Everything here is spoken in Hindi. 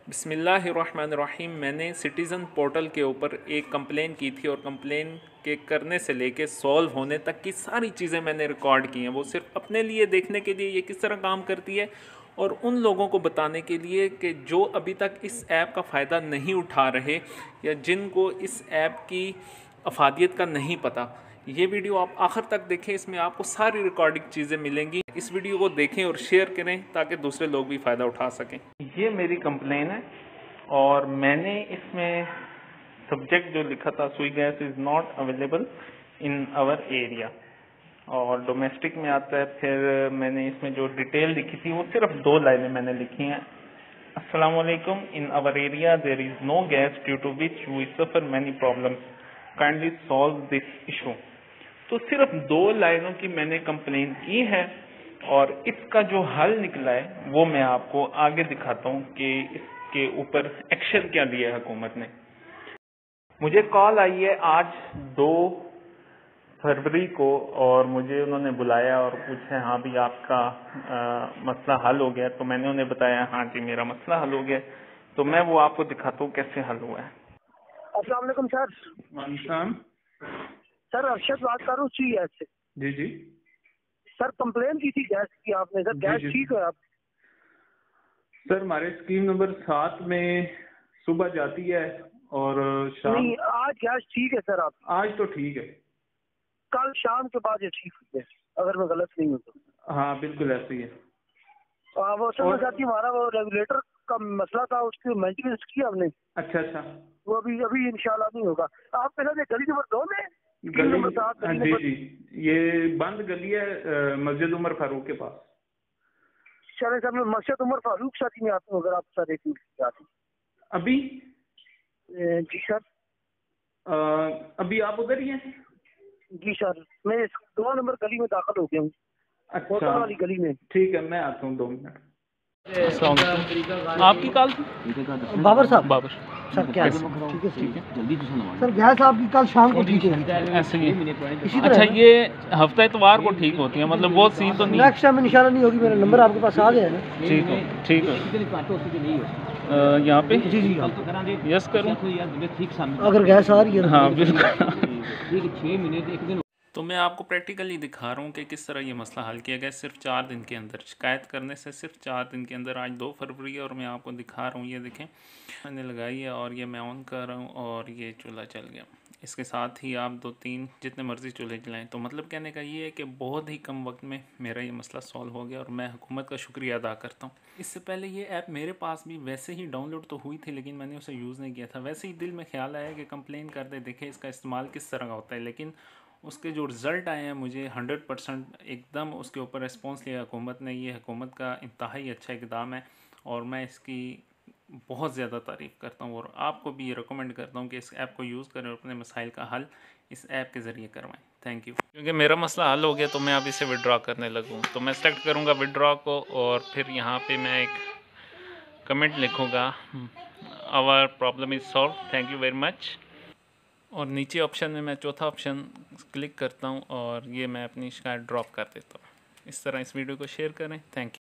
बिस्मिल्लाहिर्रहमानिर्रहीम। मैंने सिटीज़न पोर्टल के ऊपर एक कंप्लेन की थी और कंप्लेन के करने से लेके सॉल्व होने तक की सारी चीज़ें मैंने रिकॉर्ड की हैं। वो सिर्फ अपने लिए देखने के लिए ये किस तरह काम करती है और उन लोगों को बताने के लिए कि जो अभी तक इस ऐप का फ़ायदा नहीं उठा रहे या जिनको इस ऐप की अफादियत का नहीं पता। ये वीडियो आप आखिर तक देखें, इसमें आपको सारी रिकॉर्डिंग चीज़ें मिलेंगी। इस वीडियो को देखें और शेयर करें ताकि दूसरे लोग भी फ़ायदा उठा सकें। ये मेरी कंप्लेन है और मैंने इसमें सब्जेक्ट जो लिखा था, Sui gas is not available in our area, और डोमेस्टिक में आता है। फिर मैंने इसमें जो डिटेल लिखी थी वो सिर्फ 2 लाइनें मैंने लिखी हैं। अस्सलाम वालेकुम, in our area there is no gas due to which we suffer many problems, kindly solve this issue. तो सिर्फ 2 लाइनों की मैंने कंप्लेन की है और इसका जो हल निकला है वो मैं आपको आगे दिखाता हूँ कि इसके ऊपर एक्शन क्या लिया है हुकूमत ने। मुझे कॉल आई है आज 2 फरवरी को और मुझे उन्होंने बुलाया और पूछा हाँ भी आपका मसला हल हो गया। तो मैंने उन्हें बताया हाँ जी मेरा मसला हल हो गया। तो मैं वो आपको दिखाता हूँ कैसे हल हुआ है। अस्सलाम वालेकुम सर। वालेकुम सर अरशद बात कर रहा हूँ सी गैस से। जी जी सर कंप्लेन की थी गैस की आपने। सर गैस ठीक है आप? सर हमारे स्कीम नंबर 7 में सुबह जाती है और शाम। नहीं, आज गैस ठीक है सर। आप आज तो ठीक है, कल शाम के बाद ये ठीक है अगर मैं गलत नहीं हूँ तो। हाँ बिल्कुल ऐसे ही है। वो सर मैं साथी हमारा वो रेगुलेटर का मसला था, उसकी मेंटेनेंस की हमने। अच्छा अच्छा, वो अभी इंशाल्लाह नहीं होगा। आप पहले गली नंबर 2 में गली नंबर 7 गली जी नंबर। जी, ये बंद गली है मस्जिद उमर फारूक के पास। चले सर मैं मस्जिद उमर फारूक साथी में आता हूँ, अगर आप सर एक मिनट अभी जी सर। अभी आप उधर ही हैं? जी सर, मैं 2 नंबर गली में दाखिल हो गया हूँ, होटल अच्छा वाली गली में। ठीक है, मैं आता हूँ 2 मिनट। आपकी कॉल बाबर साहब। बाबर सर क्या कैसे? ठीक है ठीक है, सर। गैस आपकी कल शाम को ठीक होगी ऐसे ही। इसी तरह अच्छा, ना? ये हफ्ता इतवार को ठीक होती है, मतलब वो सीन तो नहीं। नेक्स्ट टाइम इंशाल्लाह नहीं होगी। मेरा नंबर आपके पास आ गया है ना? ठीक है ठीक है। यहाँ पे जी जी हाँ। यस करूँ? अगर गैस आ रही है हाँ बिल्कुल। तो मैं आपको प्रैक्टिकली दिखा रहा हूँ कि किस तरह ये मसला हल किया गया सिर्फ 4 दिन के अंदर। शिकायत करने से सिर्फ 4 दिन के अंदर। आज 2 फरवरी है और मैं आपको दिखा रहा हूँ। ये देखें, मैंने लगाई है और ये मैं ऑन कर रहा हूँ और ये चूल्हा चल गया। इसके साथ ही आप 2-3 जितने मर्ज़ी चूल्हे जलाएँ। तो मतलब कहने का ये है कि बहुत ही कम वक्त में मेरा ये मसला सॉल्व हो गया और मैं हुकूमत का शुक्रिया अदा करता हूँ। इससे पहले ये ऐप मेरे पास भी वैसे ही डाउनलोड तो हुई थी, लेकिन मैंने उसे यूज़ नहीं किया था। वैसे ही दिल में ख्याल आया कि कंप्लेन कर दे, देखें इसका इस्तेमाल किस तरह का होता है। लेकिन उसके जो रिज़ल्ट आए हैं, मुझे 100% एकदम उसके ऊपर रिस्पॉन्स लिया हुकूमत ने। ये हुकूमत का इंतहाई अच्छा इक़दाम है और मैं इसकी बहुत ज़्यादा तारीफ़ करता हूँ और आपको भी ये रिकमेंड करता हूँ कि इस ऐप को यूज़ करें और अपने मसाइल का हल इस ऐप के ज़रिए करवाएं। Thank you. क्योंकि मेरा मसला हल हो गया तो मैं अब इसे विड्रॉ करने लगूँ, तो मैं सेलेक्ट करूँगा विड्रॉ को और फिर यहाँ पे मैं एक कमेंट लिखूँगा, our problem is solve, thank you very much. और नीचे ऑप्शन में मैं चौथा ऑप्शन क्लिक करता हूँ और ये मैं अपनी शिकायत ड्रॉप कर देता हूँ। इस तरह इस वीडियो को शेयर करें। Thank you.